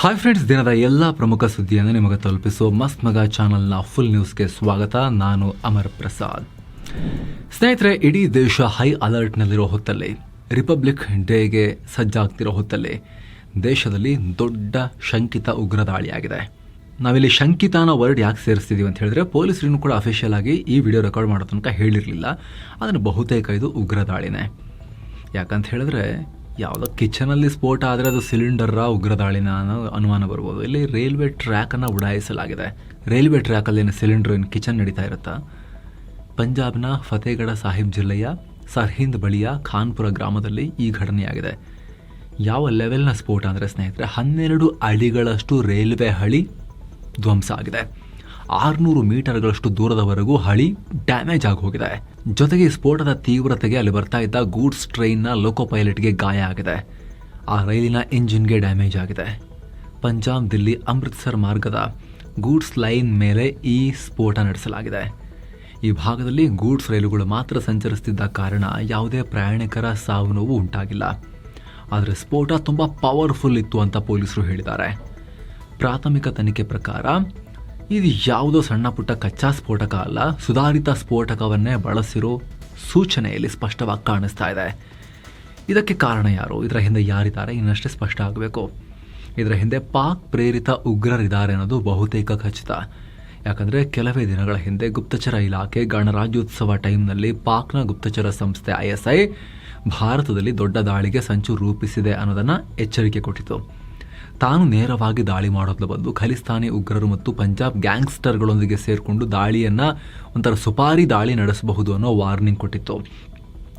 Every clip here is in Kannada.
ಹಾಯ್ ಫ್ರೆಂಡ್ಸ್, ದಿನದ ಎಲ್ಲ ಪ್ರಮುಖ ಸುದ್ದಿಯನ್ನು ನಿಮಗೆ ತಲುಪಿಸುವ ಮಸ್ತ್ ಮಗ ಚಾನಲ್ನ ಫುಲ್ ನ್ಯೂಸ್ಗೆ ಸ್ವಾಗತ. ನಾನು ಅಮರ್ ಪ್ರಸಾದ್. ಸ್ನೇಹಿತರೆ, ಇಡೀ ದೇಶ ಹೈ ಅಲರ್ಟ್ನಲ್ಲಿರೋ ಹೊತ್ತಲ್ಲಿ, ರಿಪಬ್ಲಿಕ್ ಡೇಗೆ ಸಜ್ಜಾಗ್ತಿರೋ ಹೊತ್ತಲ್ಲಿ ದೇಶದಲ್ಲಿ ದೊಡ್ಡ ಶಂಕಿತ ಉಗ್ರ ದಾಳಿಯಾಗಿದೆ. ನಾವಿಲ್ಲಿ ಶಂಕಿತಾನ ವರ್ಡ್ ಯಾಕೆ ಸೇರಿಸ್ತಿದ್ದೀವಿ ಅಂತ ಹೇಳಿದ್ರೆ, ಪೊಲೀಸರು ಕೂಡ ಅಫಿಷಿಯಲ್ ಆಗಿ ಈ ವಿಡಿಯೋ ರೆಕಾರ್ಡ್ ಮಾಡೋ ತನಕ ಹೇಳಿರಲಿಲ್ಲ. ಅದನ್ನು ಬಹುತೇಕ ಇದು ಉಗ್ರ ದಾಳಿನೇ. ಯಾಕಂತ ಹೇಳಿದ್ರೆ, ಯಾವುದೋ ಕಿಚನಲ್ಲಿ ಸ್ಫೋಟ ಆದರೆ ಅದು ಸಿಲಿಂಡರ್ರ ಉಗ್ರ ದಾಳಿನ ಅನ್ನೋ ಅನುಮಾನ ಬರ್ಬೋದು. ಇಲ್ಲಿ ರೈಲ್ವೆ ಟ್ರ್ಯಾಕನ್ನು ಉಡಾಯಿಸಲಾಗಿದೆ. ರೈಲ್ವೆ ಟ್ರ್ಯಾಕಲ್ಲಿ ಸಿಲಿಂಡರ್ ಕಿಚನ್ ನಡೀತಾ ಇರುತ್ತಾ? ಪಂಜಾಬ್ನ ಫತೇಗಢ ಸಾಹಿಬ್ ಜಿಲ್ಲೆಯ ಸರ್ಹಿಂದ್ ಬಳಿಯ ಖಾನ್ಪುರ ಗ್ರಾಮದಲ್ಲಿ ಈ ಘಟನೆಯಾಗಿದೆ. ಯಾವ ಲೆವೆಲ್ನ ಸ್ಫೋಟ ಅಂದರೆ ಸ್ನೇಹಿತರೆ, 12 ಅಡಿಗಳಷ್ಟು ರೈಲ್ವೆ ಹಳಿ ಧ್ವಂಸ ಆಗಿದೆ. 600 ಮೀಟರ್ಗಳಷ್ಟು ದೂರದವರೆಗೂ ಹಳಿ ಡ್ಯಾಮೇಜ್ ಆಗಿ ಹೋಗಿದೆ. ಜೊತೆಗೆ ಸ್ಫೋಟದ ತೀವ್ರತೆಗೆ ಅಲ್ಲಿ ಬರ್ತಾ ಇದ್ದ ಗೂಡ್ಸ್ ಟ್ರೈನ್ನ ಲೋಕೋ ಪೈಲಟ್ಗೆ ಗಾಯ ಆಗಿದೆ. ಆ ರೈಲಿನ ಇಂಜಿನ್ಗೆ ಡ್ಯಾಮೇಜ್ ಆಗಿದೆ. ಪಂಜಾಬ್ ದಿಲ್ಲಿ ಅಮೃತ್ಸರ್ ಮಾರ್ಗದ ಗೂಡ್ಸ್ ಲೈನ್ ಮೇಲೆ ಈ ಸ್ಫೋಟ ನಡೆಸಲಾಗಿದೆ. ಈ ಭಾಗದಲ್ಲಿ ಗೂಡ್ಸ್ ರೈಲುಗಳು ಮಾತ್ರ ಸಂಚರಿಸುತ್ತಿದ್ದ ಕಾರಣ ಯಾವುದೇ ಪ್ರಯಾಣಿಕರ ಸಾವು ನೋವು ಉಂಟಾಗಿಲ್ಲ. ಆದರೆ ಸ್ಫೋಟ ತುಂಬ ಪವರ್ಫುಲ್ ಇತ್ತು ಅಂತ ಪೊಲೀಸರು ಹೇಳಿದ್ದಾರೆ. ಪ್ರಾಥಮಿಕ ತನಿಖೆ ಪ್ರಕಾರ ಇದು ಯಾವುದೋ ಸಣ್ಣ ಪುಟ್ಟ ಕಚ್ಚಾ ಸ್ಫೋಟಕ ಅಲ್ಲ, ಸುಧಾರಿತ ಸ್ಫೋಟಕವನ್ನೇ ಬಳಸಿರೋ ಸೂಚನೆಯಲ್ಲಿ ಸ್ಪಷ್ಟವಾಗಿ ಕಾಣಿಸ್ತಾ ಇದೆ. ಇದಕ್ಕೆ ಕಾರಣ ಯಾರು, ಇದರ ಹಿಂದೆ ಯಾರಿದ್ದಾರೆ ಇನ್ನಷ್ಟೇ ಸ್ಪಷ್ಟ ಆಗಬೇಕು. ಇದರ ಹಿಂದೆ ಪಾಕ್ ಪ್ರೇರಿತ ಉಗ್ರರಿದ್ದಾರೆ ಅನ್ನೋದು ಬಹುತೇಕ ಖಚಿತ. ಯಾಕಂದರೆ ಕೆಲವೇ ದಿನಗಳ ಹಿಂದೆ ಗುಪ್ತಚರ ಇಲಾಖೆ ಗಣರಾಜ್ಯೋತ್ಸವ ಟೈಮ್ನಲ್ಲಿ ಪಾಕ್ನ ಗುಪ್ತಚರ ಸಂಸ್ಥೆ ISI ಭಾರತದಲ್ಲಿ ದೊಡ್ಡ ದಾಳಿಗೆ ಸಂಚು ರೂಪಿಸಿದೆ ಅನ್ನೋದನ್ನು ಎಚ್ಚರಿಕೆ ಕೊಟ್ಟಿತು. ತಾನು ನೇರವಾಗಿ ದಾಳಿ ಮಾಡೋದ್ರ ಬದಲು ಖಲಿಸ್ತಾನಿ ಉಗ್ರರು ಮತ್ತು ಪಂಜಾಬ್ ಗ್ಯಾಂಗ್ಸ್ಟರ್ಗಳೊಂದಿಗೆ ಸೇರಿಕೊಂಡು ದಾಳಿಯನ್ನು ಒಂಥರ ಸುಪಾರಿ ದಾಳಿ ನಡೆಸಬಹುದು ಅನ್ನೋ ವಾರ್ನಿಂಗ್ ಕೊಟ್ಟಿತ್ತು.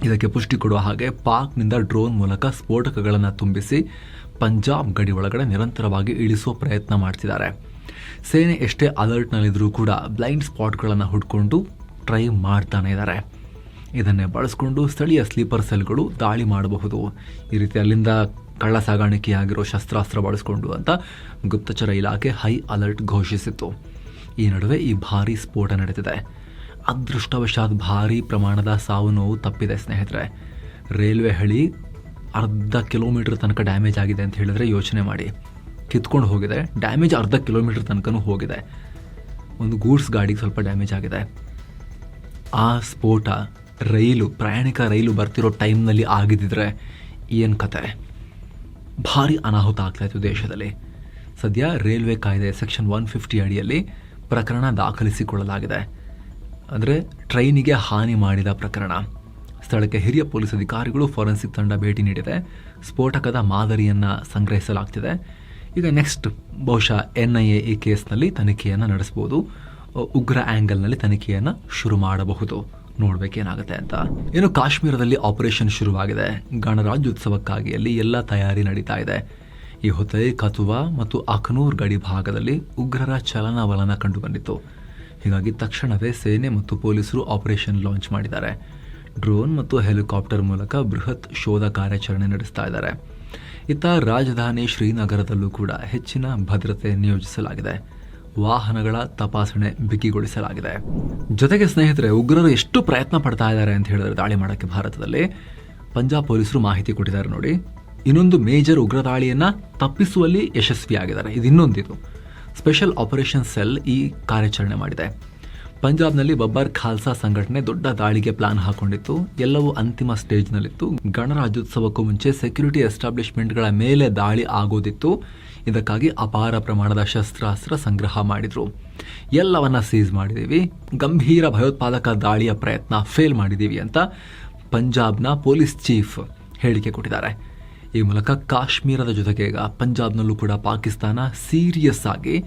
ಇದಕ್ಕೆ ಪುಷ್ಟಿ ಕೊಡುವ ಹಾಗೆ ಪಾಕ್ನಿಂದ ಡ್ರೋನ್ ಮೂಲಕ ಸ್ಫೋಟಕಗಳನ್ನು ತುಂಬಿಸಿ ಪಂಜಾಬ್ ಗಡಿ ಒಳಗಡೆ ನಿರಂತರವಾಗಿ ಇಳಿಸುವ ಪ್ರಯತ್ನ ಮಾಡ್ತಿದ್ದಾರೆ. ಸೇನೆ ಎಷ್ಟೇ ಅಲರ್ಟ್ನಲ್ಲಿದ್ದರೂ ಕೂಡ ಬ್ಲೈಂಡ್ ಸ್ಪಾಟ್ಗಳನ್ನು ಹುಡ್ಕೊಂಡು ಟ್ರೈ ಮಾಡ್ತಾನೆ ಇದ್ದಾರೆ. ಇದನ್ನೇ ಬಳಸ್ಕೊಂಡು ಸ್ಥಳೀಯ ಸ್ಲೀಪರ್ ಸೆಲ್ಗಳು ದಾಳಿ ಮಾಡಬಹುದು. ಈ ರೀತಿ ಅಲ್ಲಿಂದ ಕಳ್ಳ ಸಾಗಾಣಿಕೆಯಾಗಿರೋ ಶಸ್ತ್ರಾಸ್ತ್ರ ಬಳಸಿಕೊಂಡು ಅಂತ ಗುಪ್ತಚರ ಇಲಾಖೆ ಹೈ ಅಲರ್ಟ್ ಘೋಷಿಸಿತ್ತು. ಈ ನಡುವೆ ಈ ಭಾರೀ ಸ್ಫೋಟ ನಡೆದಿದೆ. ಅದೃಷ್ಟವಶಾತ್ ಭಾರೀ ಪ್ರಮಾಣದ ಸಾವು ನೋವು ತಪ್ಪಿದೆ ಸ್ನೇಹಿತರೆ. ರೈಲ್ವೆ ಹಳಿ ಅರ್ಧ ಕಿಲೋಮೀಟರ್ ತನಕ ಡ್ಯಾಮೇಜ್ ಆಗಿದೆ ಅಂತ ಹೇಳಿದ್ರೆ ಯೋಚನೆ ಮಾಡಿ. ಕಿತ್ಕೊಂಡು ಹೋಗಿದೆ, ಡ್ಯಾಮೇಜ್ ಅರ್ಧ ಕಿಲೋಮೀಟರ್ ತನಕನೂ ಹೋಗಿದೆ. ಒಂದು ಗೂಡ್ಸ್ ಗಾಡಿಗೆ ಸ್ವಲ್ಪ ಡ್ಯಾಮೇಜ್ ಆಗಿದೆ. ಆ ಸ್ಫೋಟ ಪ್ರಯಾಣಿಕ ರೈಲು ಬರ್ತಿರೋ ಟೈಮ್ನಲ್ಲಿ ಆಗಿದ್ದಿದ್ರೆ ಏನು ಕತೆ, ಭಾರಿ ಅನಾಹುತ ಆಗ್ತಾಯಿತ್ತು ದೇಶದಲ್ಲಿ. ಸದ್ಯ ರೈಲ್ವೆ ಕಾಯ್ದೆ ಸೆಕ್ಷನ್ 150 ಅಡಿಯಲ್ಲಿ ಪ್ರಕರಣ ದಾಖಲಿಸಿಕೊಳ್ಳಲಾಗಿದೆ. ಅಂದರೆ ಟ್ರೈನಿಗೆ ಹಾನಿ ಮಾಡಿದ ಪ್ರಕರಣ. ಸ್ಥಳಕ್ಕೆ ಹಿರಿಯ ಪೊಲೀಸ್ ಅಧಿಕಾರಿಗಳು, ಫಾರೆನ್ಸಿಕ್ ತಂಡ ಭೇಟಿ ನೀಡಿದೆ. ಸ್ಫೋಟಕದ ಮಾದರಿಯನ್ನು ಸಂಗ್ರಹಿಸಲಾಗ್ತಿದೆ. ಈಗ ನೆಕ್ಸ್ಟ್ ಬಹುಶಃ NIA ಈ ಕೇಸ್ನಲ್ಲಿ ತನಿಖೆಯನ್ನು ನಡೆಸಬಹುದು. ಉಗ್ರ ಆ್ಯಂಗಲ್ನಲ್ಲಿ ತನಿಖೆಯನ್ನು ಶುರು ಮಾಡಬಹುದು. ನೋಡ್ಬೇಕೇನಾಗುತ್ತೆ ಅಂತ. ಇನ್ನು ಕಾಶ್ಮೀರದಲ್ಲಿ ಆಪರೇಷನ್ ಶುರುವಾಗಿದೆ. ಗಣರಾಜ್ಯೋತ್ಸವಕ್ಕಾಗಿ ಅಲ್ಲಿ ಎಲ್ಲ ತಯಾರಿ ನಡೀತಾ ಇದೆ. ಈ ಹೊತ್ತಲ್ಲಿ ಕಥುವಾ ಮತ್ತು ಅಖನೂರ್ ಗಡಿ ಭಾಗದಲ್ಲಿ ಉಗ್ರರ ಚಲನವಲನ ಕಂಡುಬಂದಿತ್ತು. ಹೀಗಾಗಿ ತಕ್ಷಣವೇ ಸೇನೆ ಮತ್ತು ಪೊಲೀಸರು ಆಪರೇಷನ್ ಲಾಂಚ್ ಮಾಡಿದ್ದಾರೆ. ಡ್ರೋನ್ ಮತ್ತು ಹೆಲಿಕಾಪ್ಟರ್ ಮೂಲಕ ಬೃಹತ್ ಶೋಧ ಕಾರ್ಯಾಚರಣೆ ನಡೆಸ್ತಾ ಇದ್ದಾರೆ. ಇತ್ತ ರಾಜಧಾನಿ ಶ್ರೀನಗರದಲ್ಲೂ ಕೂಡ ಹೆಚ್ಚಿನ ಭದ್ರತೆ ನಿಯೋಜಿಸಲಾಗಿದೆ. ವಾಹನಗಳ ತಪಾಸಣೆ ಬಿಗಿಗೊಳಿಸಲಾಗಿದೆ. ಜೊತೆಗೆ ಸ್ನೇಹಿತರೆ, ಉಗ್ರರು ಎಷ್ಟು ಪ್ರಯತ್ನ ಪಡ್ತಾ ಇದ್ದಾರೆ ಅಂತ ಹೇಳಿದ್ರೆ ದಾಳಿ ಮಾಡೋಕ್ಕೆ ಭಾರತದಲ್ಲಿ ಪಂಜಾಬ್ ಪೊಲೀಸರು ಮಾಹಿತಿ ಕೊಟ್ಟಿದ್ದಾರೆ ನೋಡಿ. ಇನ್ನೊಂದು ಮೇಜರ್ ಉಗ್ರ ದಾಳಿಯನ್ನು ತಪ್ಪಿಸುವಲ್ಲಿ ಯಶಸ್ವಿಯಾಗಿದ್ದಾರೆ. ಇದು ಇನ್ನೊಂದಿದು ಸ್ಪೆಷಲ್ ಆಪರೇಷನ್ ಸೆಲ್ ಈ ಕಾರ್ಯಾಚರಣೆ ಮಾಡಿದೆ. ಪಂಜಾಬ್ನಲ್ಲಿ ಬಬ್ಬರ್ ಖಾಲ್ಸಾ ಸಂಘಟನೆ ದೊಡ್ಡ ದಾಳಿಗೆ ಪ್ಲಾನ್ ಹಾಕೊಂಡಿತ್ತು. ಎಲ್ಲವೂ ಅಂತಿಮ ಸ್ಟೇಜ್ನಲ್ಲಿತ್ತು. ಗಣರಾಜ್ಯೋತ್ಸವಕ್ಕೂ ಮುಂಚೆ ಸೆಕ್ಯೂರಿಟಿ ಎಸ್ಟಾಬ್ಲಿಷ್ಮೆಂಟ್ಗಳ ಮೇಲೆ ದಾಳಿ ಆಗೋದಿತ್ತು. ಇದಕ್ಕಾಗಿ ಅಪಾರ ಪ್ರಮಾಣದ ಶಸ್ತ್ರಾಸ್ತ್ರ ಸಂಗ್ರಹ ಮಾಡಿದ್ರು. ಎಲ್ಲವನ್ನ ಸೀಸ್ ಮಾಡಿದ್ದೀವಿ, ಗಂಭೀರ ಭಯೋತ್ಪಾದಕ ದಾಳಿಯ ಪ್ರಯತ್ನ ಫೇಲ್ ಮಾಡಿದ್ದೀವಿ ಅಂತ ಪಂಜಾಬ್ನ ಪೊಲೀಸ್ ಚೀಫ್ ಹೇಳಿಕೆ ಕೊಟ್ಟಿದ್ದಾರೆ. ಈ ಮೂಲಕ ಕಾಶ್ಮೀರದ ಜೊತೆಗೆ ಈಗ ಪಂಜಾಬ್ನಲ್ಲೂ ಕೂಡ ಪಾಕಿಸ್ತಾನ ಸೀರಿಯಸ್ ಆಗಿ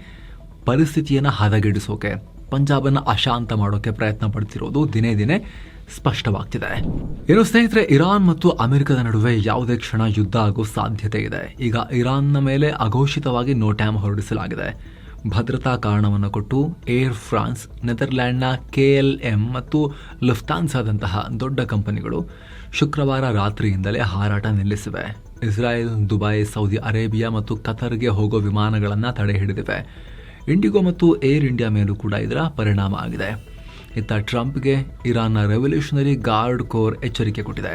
ಪರಿಸ್ಥಿತಿಯನ್ನು ಹದಗೆಡಿಸೋಕೆ, ಪಂಜಾಬನ್ನು ಅಶಾಂತ ಮಾಡೋಕೆ ಪ್ರಯತ್ನ ಪಡ್ತಿರೋದು ದಿನೇ ದಿನೇ ಸ್ಪಷ್ಟವಾಗ್ತಿದೆ. ಏನು ಸ್ನೇಹಿತರೆ, ಇರಾನ್ ಮತ್ತು ಅಮೆರಿಕದ ನಡುವೆ ಯಾವುದೇ ಕ್ಷಣ ಯುದ್ಧ ಆಗೋ ಸಾಧ್ಯತೆ ಇದೆ. ಈಗ ಇರಾನ್ನ ಮೇಲೆ ಅಘೋಷಿತವಾಗಿ ನೋಟ್ಯಾಮ್ ಹೊರಡಿಸಲಾಗಿದೆ. ಭದ್ರತಾ ಕಾರಣವನ್ನು ಕೊಟ್ಟು ಏರ್ ಫ್ರಾನ್ಸ್, ನೆದರ್ಲ್ಯಾಂಡ್ನ KLM ಮತ್ತು ಲುಫ್ತಾನ್ಸಾದಂತಹ ದೊಡ್ಡ ಕಂಪನಿಗಳು ಶುಕ್ರವಾರ ರಾತ್ರಿಯಿಂದಲೇ ಹಾರಾಟ ನಿಲ್ಲಿಸಿವೆ. ಇಸ್ರಾಯೇಲ್, ದುಬೈ, ಸೌದಿ ಅರೇಬಿಯಾ ಮತ್ತು ಕತರ್ಗೆ ಹೋಗೋ ವಿಮಾನಗಳನ್ನು ತಡೆ ಹಿಡಿದಿವೆ. ಇಂಡಿಗೋ ಮತ್ತು ಏರ್ ಇಂಡಿಯಾ ಮೇಲೂ ಕೂಡ ಇದರ ಪರಿಣಾಮ ಆಗಿದೆ. ಇತ್ತ ಟ್ರಂಪ್ಗೆ ಇರಾನ್ನ ರೆವಲ್ಯೂಷನರಿ ಗಾರ್ಡ್ ಕೋರ್ ಎಚ್ಚರಿಕೆ ಕೊಟ್ಟಿದೆ.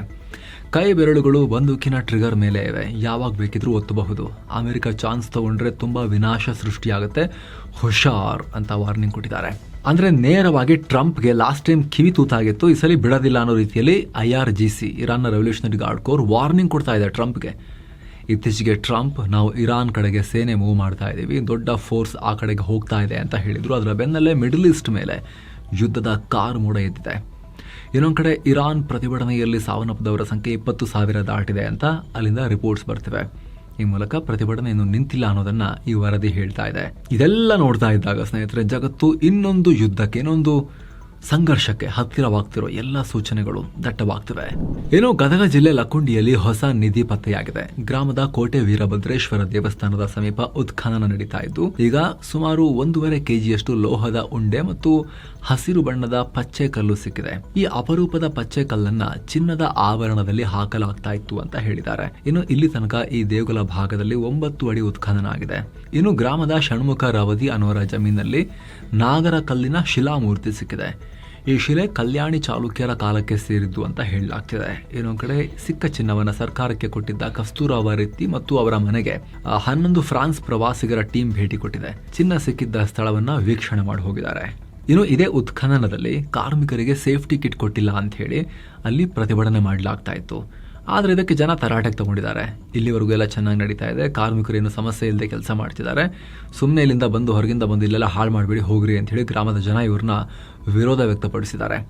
ಕೈ ಬೆರಳುಗಳು ಬಂದೂಕಿನ ಟ್ರಿಗರ್ ಮೇಲೆ ಇವೆ, ಯಾವಾಗ ಬೇಕಿದ್ರೂ ಒತ್ತಬಹುದು. ಅಮೆರಿಕ ಚಾನ್ಸ್ ತಗೊಂಡ್ರೆ ತುಂಬಾ ವಿನಾಶ ಸೃಷ್ಟಿಯಾಗುತ್ತೆ, ಹುಷಾರ್ ಅಂತ ವಾರ್ನಿಂಗ್ ಕೊಟ್ಟಿದ್ದಾರೆ. ಅಂದ್ರೆ ನೇರವಾಗಿ ಟ್ರಂಪ್ಗೆ ಲಾಸ್ಟ್ ಟೈಮ್ ಕಿವಿ ತೂತಾಗಿತ್ತು, ಈ ಸಲ ಬಿಡೋದಿಲ್ಲ ಅನ್ನೋ ರೀತಿಯಲ್ಲಿ IRGC ಇರಾನ್ನ ರೆವಲ್ಯೂಷನರಿ ಗಾರ್ಡ್ ಕೋರ್ ವಾರ್ನಿಂಗ್ ಕೊಡ್ತಾ ಇದೆ ಟ್ರಂಪ್ಗೆ. ಇತ್ತೀಚೆಗೆ ಟ್ರಂಪ್ ನಾವು ಇರಾನ್ ಕಡೆಗೆ ಸೇನೆ ಮೂವ್ ಮಾಡ್ತಾ ಇದ್ದೀವಿ, ದೊಡ್ಡ ಫೋರ್ಸ್ ಆ ಕಡೆಗೆ ಹೋಗ್ತಾ ಇದೆ ಅಂತ ಹೇಳಿದ್ರು. ಅದರ ಬೆನ್ನಲ್ಲೇ ಮಿಡಲ್ ಈಸ್ಟ್ ಮೇಲೆ ಯುದ್ಧದ ಕಾರ್ ಮೋಡ ಎದ್ದಿದೆ. ಇನ್ನೊಂದು ಕಡೆ ಇರಾನ್ ಪ್ರತಿಭಟನೆಯಲ್ಲಿ ಸಾವನ್ನಪ್ಪಿದವರ ಸಂಖ್ಯೆ 20,000 ದಾಟಿದೆ ಅಂತ ಅಲ್ಲಿಂದ ರಿಪೋರ್ಟ್ಸ್ ಬರ್ತಿವೆ. ಈ ಮೂಲಕ ಪ್ರತಿಭಟನೆ ಇನ್ನು ನಿಂತಿಲ್ಲ ಅನ್ನೋದನ್ನ ಈ ವರದಿ ಹೇಳ್ತಾ ಇದೆ. ಇದೆಲ್ಲ ನೋಡ್ತಾ ಇದ್ದಾಗ ಸ್ನೇಹಿತರೆ, ಜಗತ್ತು ಇನ್ನೊಂದು ಯುದ್ಧಕ್ಕೆ, ಇನ್ನೊಂದು ಸಂಘರ್ಷಕ್ಕೆ ಹತ್ತಿರವಾಗ್ತಿರೋ ಎಲ್ಲ ಸೂಚನೆಗಳು ದಟ್ಟವಾಗ್ತಿವೆ. ಏನೋ ಗದಗ ಜಿಲ್ಲೆ ಲಕ್ಕುಂಡಿಯಲ್ಲಿ ಹೊಸ ನಿಧಿ ಪತ್ತೆಯಾಗಿದೆ. ಗ್ರಾಮದ ಕೋಟೆ ವೀರಭದ್ರೇಶ್ವರ ದೇವಸ್ಥಾನದ ಸಮೀಪ ಉತ್ಖನನ ನಡೀತಾ ಇದ್ದು, ಈಗ ಸುಮಾರು 1.5 kgಯಷ್ಟು ಲೋಹದ ಉಂಡೆ ಮತ್ತು ಹಸಿರು ಬಣ್ಣದ ಪಚ್ಚೆ ಕಲ್ಲು ಸಿಕ್ಕಿದೆ. ಈ ಅಪರೂಪದ ಪಚ್ಚೆ ಕಲ್ಲನ್ನ ಚಿನ್ನದ ಆಭರಣದಲ್ಲಿ ಹಾಕಲಾಗ್ತಾ ಇತ್ತು ಅಂತ ಹೇಳಿದ್ದಾರೆ. ಇನ್ನು ಇಲ್ಲಿ ತನಕ ಈ ದೇಗುಲ ಭಾಗದಲ್ಲಿ 9 ಅಡಿ ಉತ್ಖನನ ಆಗಿದೆ. ಇನ್ನು ಗ್ರಾಮದ ಷಣ್ಮುಖ ರವದಿ ಅನ್ನೋರ ಜಮೀನಲ್ಲಿ ನಾಗರ ಕಲ್ಲಿನ ಶಿಲಾಮೂರ್ತಿ ಸಿಕ್ಕಿದೆ. ಈ ಶಿಲೆ ಕಲ್ಯಾಣಿ ಚಾಲುಕ್ಯರ ಕಾಲಕ್ಕೆ ಸೇರಿದ್ದು ಅಂತ ಹೇಳಲಾಗ್ತಿದೆ. ಇನ್ನೊಂದು ಕಡೆ ಸಿಕ್ಕ ಚಿನ್ನವನ್ನ ಸರ್ಕಾರಕ್ಕೆ ಕೊಟ್ಟಿದ್ದ ಕಸ್ತೂರವ ರೆತ್ತಿ ಮತ್ತು ಅವರ ಮನೆಗೆ 11 ಫ್ರಾನ್ಸ್ ಪ್ರವಾಸಿಗರ ಟೀಮ್ ಭೇಟಿ ಕೊಟ್ಟಿದೆ. ಚಿನ್ನ ಸಿಕ್ಕಿದ್ದ ಸ್ಥಳವನ್ನ ವೀಕ್ಷಣೆ ಮಾಡಿ ಹೋಗಿದ್ದಾರೆ. ಇನ್ನು ಇದೇ ಉತ್ಖನನದಲ್ಲಿ ಕಾರ್ಮಿಕರಿಗೆ ಸೇಫ್ಟಿ ಕಿಟ್ ಕೊಟ್ಟಿಲ್ಲ ಅಂತ ಹೇಳಿ ಅಲ್ಲಿ ಪ್ರತಿಭಟನೆ ಮಾಡಲಾಗ್ತಾ ಇತ್ತು. ಆದರೆ ಇದಕ್ಕೆ ಜನ ತರಾಟೆಗೆ ತಗೊಂಡಿದ್ದಾರೆ. ಇಲ್ಲಿವರೆಗೂ ಎಲ್ಲ ಚೆನ್ನಾಗಿ ನಡೀತಾ ಇದೆ, ಕಾರ್ಮಿಕರು ಏನು ಸಮಸ್ಯೆ ಇಲ್ಲದೆ ಕೆಲಸ ಮಾಡ್ತಿದ್ದಾರೆ, ಸುಮ್ಮನೆ ಇಲ್ಲಿಂದ ಬಂದು ಹೊರಗಿಂದ ಬಂದು ಇಲ್ಲೆಲ್ಲ ಹಾಳು ಮಾಡಬೇಡಿ ಹೋಗ್ರಿ ಅಂತ ಹೇಳಿ ಗ್ರಾಮದ ಜನ ಇವ್ರನ್ನ ವಿರೋಧ ವ್ಯಕ್ತಪಡಿಸಿದ್ದಾರೆ.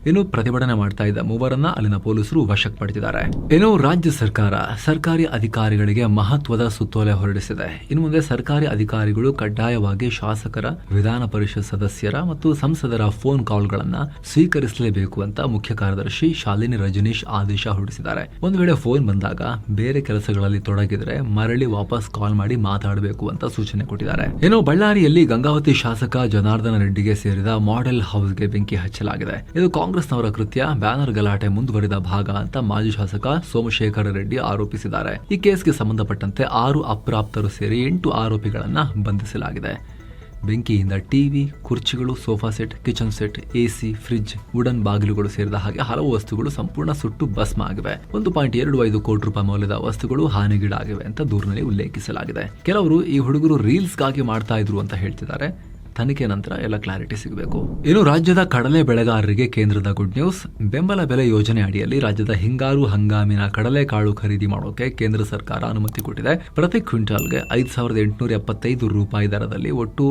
ಇನ್ನು ಪ್ರತಿಭಟನೆ ಮಾಡ್ತಾ ಇದ್ದ ಮೂವರನ್ನ ಅಲ್ಲಿನ ಪೊಲೀಸರು ವಶಕ್ಕೆ ಪಡೆದಿದ್ದಾರೆ. ಏನೋ ರಾಜ್ಯ ಸರ್ಕಾರ ಸರ್ಕಾರಿ ಅಧಿಕಾರಿಗಳಿಗೆ ಮಹತ್ವದ ಸುತ್ತೋಲೆ ಹೊರಡಿಸಿದೆ. ಇನ್ನು ಮುಂದೆ ಸರ್ಕಾರಿ ಅಧಿಕಾರಿಗಳು ಕಡ್ಡಾಯವಾಗಿ ಶಾಸಕರ, ವಿಧಾನ ಪರಿಷತ್ ಸದಸ್ಯರ ಮತ್ತು ಸಂಸದರ ಫೋನ್ ಕಾಲ್ಗಳನ್ನ ಸ್ವೀಕರಿಸಲೇಬೇಕು ಅಂತ ಮುಖ್ಯ ಕಾರ್ಯದರ್ಶಿ ಶಾಲಿನಿ ರಜನೀಶ್ ಆದೇಶ ಹೊರಡಿಸಿದ್ದಾರೆ. ಒಂದು ವೇಳೆ ಫೋನ್ ಬಂದಾಗ ಬೇರೆ ಕೆಲಸಗಳಲ್ಲಿ ತೊಡಗಿದ್ರೆ ಮರಳಿ ವಾಪಸ್ ಕಾಲ್ ಮಾಡಿ ಮಾತಾಡಬೇಕು ಅಂತ ಸೂಚನೆ ಕೊಟ್ಟಿದ್ದಾರೆ. ಏನೋ ಬಳ್ಳಾರಿಯಲ್ಲಿ ಗಂಗಾವತಿ ಶಾಸಕ ಜನಾರ್ದನ ರೆಡ್ಡಿಗೆ ಸೇರಿದ ಮಾಡೆಲ್ ಹೌಸ್ಗೆ ಬೆಂಕಿ ಹಚ್ಚಲಾಗಿದೆ. ಇದು ಕಾಂಗ್ರೆಸ್ನವರ ಕೃತ್ಯ, ಬ್ಯಾನರ್ ಗಲಾಟೆ ಮುಂದುವರಿದ ಭಾಗ ಅಂತ ಮಾಜಿ ಶಾಸಕ ಸೋಮಶೇಖರ ರೆಡ್ಡಿ ಆರೋಪಿಸಿದ್ದಾರೆ. ಈ ಕೇಸ್ಗೆ ಸಂಬಂಧಪಟ್ಟಂತೆ 6 ಅಪ್ರಾಪ್ತರು ಸೇರಿ 8 ಆರೋಪಿಗಳನ್ನ ಬಂಧಿಸಲಾಗಿದೆ. ಬೆಂಕಿಯಿಂದ ಟಿವಿ, ಕುರ್ಚಿಗಳು, sofa set, kitchen set, AC, fridge, wooden ಬಾಗಿಲುಗಳು ಸೇರಿದ ಹಾಗೆ ಹಲವು ವಸ್ತುಗಳು ಸಂಪೂರ್ಣ ಸುಟ್ಟು ಭಸ್ಮ ಆಗಿವೆ. 1.25 ಕೋಟಿ ರೂಪಾಯಿ ಮೌಲ್ಯದ ವಸ್ತುಗಳು ಹಾನಿಗೀಡಾಗಿವೆ ಅಂತ ದೂರಿನಲ್ಲಿ ಉಲ್ಲೇಖಿಸಲಾಗಿದೆ. ಕೆಲವರು ಈ ಹುಡುಗರು ರೀಲ್ಸ್ಗಾಗಿ ಮಾಡ್ತಾ ಇದ್ರು ಅಂತ ಹೇಳ್ತಿದ್ದಾರೆ. ತನಿಖೆ ನಂತರ ಎಲ್ಲ ಕ್ಲಾರಿಟಿ ಸಿಗಬೇಕು. ಇನ್ನು ರಾಜ್ಯದ ಕಡಲೆ ಬೆಳೆಗಾರರಿಗೆ ಕೇಂದ್ರದ ಗುಡ್ ನ್ಯೂಸ್. ಬೆಂಬಲ ಬೆಲೆ ಯೋಜನೆ ಅಡಿಯಲ್ಲಿ ರಾಜ್ಯದ ಹಿಂಗಾರು ಹಂಗಾಮಿನ ಕಡಲೆಕಾಳು ಖರೀದಿ ಮಾಡೋಕೆ ಕೇಂದ್ರ ಸರ್ಕಾರ ಅನುಮತಿ ಕೊಟ್ಟಿದೆ. ಪ್ರತಿ ಕ್ವಿಂಟಾಲ್ಗೆ 5,875 ರೂಪಾಯಿ ದರದಲ್ಲಿ ಒಟ್ಟು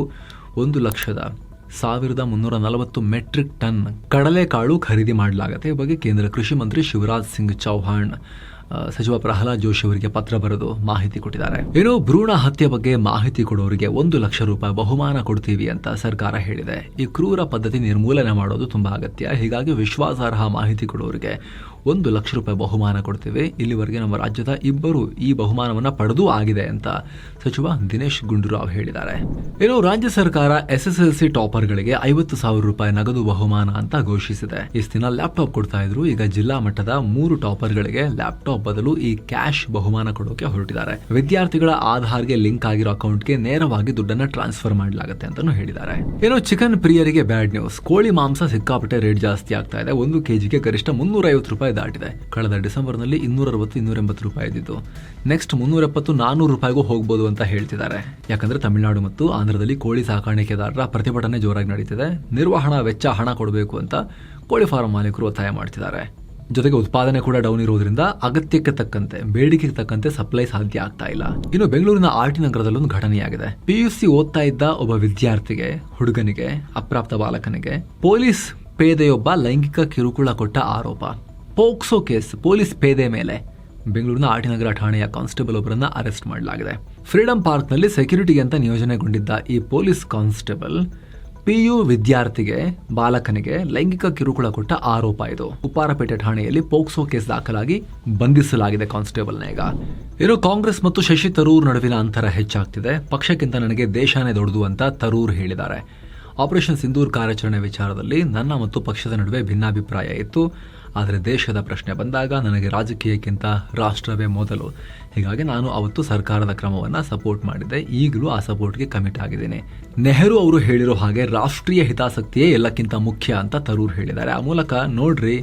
1,01,340 ಮೆಟ್ರಿಕ್ ಟನ್ ಕಡಲೆಕಾಳು ಖರೀದಿ ಮಾಡಲಾಗುತ್ತೆ. ಈ ಬಗ್ಗೆ ಕೇಂದ್ರ ಕೃಷಿ ಮಂತ್ರಿ ಶಿವರಾಜ್ ಸಿಂಗ್ ಚೌಹಾಣ್ ಸಚಿವ ಪ್ರಹ್ಲಾದ್ ಜೋಶಿ ಅವರಿಗೆ ಪತ್ರ ಬರೆದು ಮಾಹಿತಿ ಕೊಟ್ಟಿದ್ದಾರೆ. ಏನೋ ಭ್ರೂಣ ಹತ್ಯೆ ಬಗ್ಗೆ ಮಾಹಿತಿ ಕೊಡೋರಿಗೆ 1 ಲಕ್ಷ ರೂಪಾಯಿ ಬಹುಮಾನ ಕೊಡ್ತೀವಿ ಅಂತ ಸರ್ಕಾರ ಹೇಳಿದೆ. ಈ ಕ್ರೂರ ಪದ್ಧತಿ ನಿರ್ಮೂಲನೆ ಮಾಡೋದು ತುಂಬಾ ಅಗತ್ಯ. ಹೀಗಾಗಿ ವಿಶ್ವಾಸಾರ್ಹ ಮಾಹಿತಿ ಕೊಡೋರಿಗೆ 1 ಲಕ್ಷ ರೂಪಾಯಿ ಬಹುಮಾನ ಕೊಡ್ತೀವಿ. ಇಲ್ಲಿವರೆಗೆ ನಮ್ಮ ರಾಜ್ಯದ 2 ಈ ಬಹುಮಾನವನ್ನ ಪಡೆದೂ ಆಗಿದೆ ಅಂತ ಸಚಿವ ದಿನೇಶ್ ಗುಂಡೂರಾವ್ ಹೇಳಿದ್ದಾರೆ. ಏನೋ ರಾಜ್ಯ ಸರ್ಕಾರ SSLC ಟಾಪರ್ಗಳಿಗೆ 50,000 ರೂಪಾಯಿ ನಗದು ಬಹುಮಾನ ಅಂತ ಘೋಷಿಸಿದೆ. ಇಷ್ಟು ದಿನ ಲ್ಯಾಪ್ಟಾಪ್ ಕೊಡ್ತಾ ಇದ್ರು, ಈಗ ಜಿಲ್ಲಾ ಮಟ್ಟದ 3 ಟಾಪರ್ಗಳಿಗೆ ಲ್ಯಾಪ್ಟಾಪ್ ಬದಲು ಈ ಕ್ಯಾಶ್ ಬಹುಮಾನ ಕೊಡೋಕೆ ಹೊರಟಿದ್ದಾರೆ. ವಿದ್ಯಾರ್ಥಿಗಳ ಆಧಾರ್ಗೆ ಲಿಂಕ್ ಆಗಿರೋ ಅಕೌಂಟ್ಗೆ ನೇರವಾಗಿ ದುಡ್ಡನ್ನ ಟ್ರಾನ್ಸ್ಫರ್ ಮಾಡಲಾಗುತ್ತೆ ಅಂತಾನು ಹೇಳಿದ್ದಾರೆ. ಏನೋ ಚಿಕನ್ ಪ್ರಿಯರಿಗೆ ಬ್ಯಾಡ್ ನ್ಯೂಸ್. ಕೋಳಿ ಮಾಂಸ ಸಿಕ್ಕಾಪಟ್ಟೆ ರೇಟ್ ಜಾಸ್ತಿ ಆಗ್ತಾ ಇದೆ. 1 kgಗೆ ಗರಿಷ್ಠ 350 ರೂಪಾಯಿ ದಾಟಿದೆ. ಕಳೆದ ಡಿಸೆಂಬರ್ನಲ್ಲಿ 260-280 ರೂಪಾಯಿ ಇದ್ದಿದ್ದು ನೆಕ್ಸ್ಟ್ 370-400 ರೂಪಾಯಿಗೂ ಹೋಗಬಹುದು ಅಂತ ಹೇಳ್ತಿದ್ದಾರೆ. ಯಾಕಂದ್ರೆ ತಮಿಳುನಾಡು ಮತ್ತು ಆಂಧ್ರದಲ್ಲಿ ಕೋಳಿ ಸಾಕಾಣಿಕೆದಾರರ ಪ್ರತಿಭಟನೆ ಜೋರಾಗಿ ನಡೀತಿದೆ. ನಿರ್ವಹಣಾ ವೆಚ್ಚ ಹಣ ಕೊಡಬೇಕು ಅಂತ ಕೋಳಿ ಫಾರ್ಮ್ ಮಾಲೀಕರು ಒತ್ತಾಯ ಮಾಡ್ತಿದ್ದಾರೆ. ಜೊತೆಗೆ ಉತ್ಪಾದನೆ ಕೂಡ ಡೌನ್ ಇರೋದ್ರಿಂದ ಅಗತ್ಯಕ್ಕೆ ತಕ್ಕಂತೆ, ಬೇಡಿಕೆಗೆ ತಕ್ಕಂತೆ ಸಪ್ಲೈ ಸಾಧ್ಯ ಆಗ್ತಾ ಇಲ್ಲ. ಇನ್ನು ಬೆಂಗಳೂರಿನ RT ನಗರದಲ್ಲೊಂದು ಘಟನೆಯಾಗಿದೆ. PUC ಓದ್ತಾ ಇದ್ದ ಒಬ್ಬ ವಿದ್ಯಾರ್ಥಿಗೆ, ಹುಡುಗನಿಗೆ, ಅಪ್ರಾಪ್ತ ಬಾಲಕನಿಗೆ ಪೊಲೀಸ್ ಪೇದೆಯೊಬ್ಬ ಲೈಂಗಿಕ ಕಿರುಕುಳ ಕೊಟ್ಟ ಆರೋಪ. ಪೋಕ್ಸೋ ಕೇಸ್ ಪೊಲೀಸ್ ಪೇದೆ ಮೇಲೆ ಬೆಂಗಳೂರಿನ RT ನಗರ ಠಾಣೆಯ ಕಾನ್ಸ್ಟೇಬಲ್ ಒಬ್ಬರನ್ನ ಅರೆಸ್ಟ್ ಮಾಡಲಾಗಿದೆ. ಫ್ರೀಡಂ ಪಾರ್ಕ್ನಲ್ಲಿ ಸೆಕ್ಯೂರಿಟಿಗೆ ಅಂತ ನಿಯೋಜನೆಗೊಂಡಿದ್ದ ಈ ಪೊಲೀಸ್ ಕಾನ್ಸ್ಟೇಬಲ್ PU ವಿದ್ಯಾರ್ಥಿಗೆ, ಬಾಲಕನಿಗೆ ಲೈಂಗಿಕ ಕಿರುಕುಳ ಕೊಟ್ಟ ಆರೋಪ ಇದು. ಉಪ್ಪಾರಪೇಟೆ ಠಾಣೆಯಲ್ಲಿ ಪೋಕ್ಸೋ ಕೇಸ್ ದಾಖಲಾಗಿ ಬಂಧಿಸಲಾಗಿದೆ ಕಾನ್ಸ್ಟೇಬಲ್ನ. ಈಗ ಇನ್ನು ಕಾಂಗ್ರೆಸ್ ಮತ್ತು ಶಶಿ ತರೂರ್ ನಡುವಿನ ಅಂತರ ಹೆಚ್ಚಾಗ್ತಿದೆ. ಪಕ್ಷಕ್ಕಿಂತ ನನಗೆ ದೇಶನೇ ದೊಡ್ಡದು ಅಂತ ತರೂರ್ ಹೇಳಿದ್ದಾರೆ. ಆಪರೇಷನ್ ಸಿಂಧೂರ್ ಕಾರ್ಯಾಚರಣೆ ವಿಚಾರದಲ್ಲಿ ನನ್ನ ಮತ್ತು ಪಕ್ಷದ ನಡುವೆ ಭಿನ್ನಾಭಿಪ್ರಾಯ ಇತ್ತು. ಆದರೆ ದೇಶದ ಪ್ರಶ್ನೆ ಬಂದಾಗ ನನಗೆ ರಾಜಕೀಯಕ್ಕಿಂತ ರಾಷ್ಟ್ರವೇ ಮೊದಲು. ಹೀಗಾಗಿ ನಾನು ಅವತ್ತು ಸರ್ಕಾರದ ಕ್ರಮವನ್ನು ಸಪೋರ್ಟ್ ಮಾಡಿದ್ದೆ. ಈಗಲೂ ಆ ಸಪೋರ್ಟ್ಗೆ ಕಮಿಟ್ ಆಗಿದ್ದೀನಿ. ನೆಹರು ಅವರು ಹೇಳಿರೋ ಹಾಗೆ ರಾಷ್ಟ್ರೀಯ ಹಿತಾಸಕ್ತಿಯೇ ಎಲ್ಲಕ್ಕಿಂತ ಮುಖ್ಯ ಅಂತ ತರೂರ್ ಹೇಳಿದ್ದಾರೆ. ಆ ಮೂಲಕ ನೋಡ್ರಿ,